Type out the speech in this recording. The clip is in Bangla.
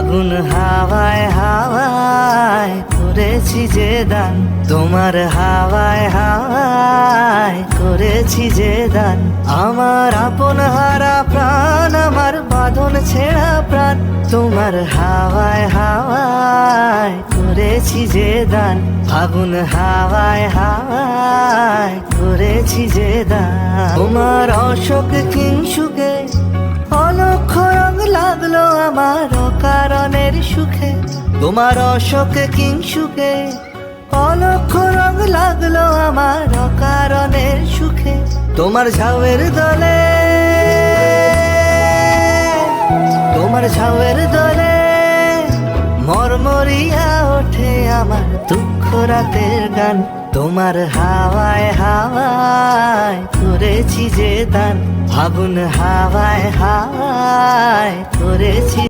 ফাগুন হাওয়ায় হাওয়ায় করেছি যে দান, তোমার হাওয়ায় হাওয়ায় করেছি যে দান। আমার আপন হারা প্রাণ, আমার বাঁধন ছেঁড়া প্রাণ, তোমার হাওয়ায় হাওয়ায় করেছি যে দান। ফাগুন হাওয়ায় হাওয়ায় করেছি যে দান। তোমার অশোক কিংসুকে অলক্ষ রং লাগলো আমার অকারণের সুখে। তোমার অশোক কিংসুকে অলক্ষ রং লাগলো আমার অকারণের সুখে। তোমার ঝাউয়ের দলে, তোমার ঝাউয়ের দলে মরমরিয়া ওঠে আমার দুঃখ রাতের গান। তোমার হাওয়ায় হাওয়ায় করেছি যে দান, ফাগুন হাওয়ায় হাওয়ায় করেছি।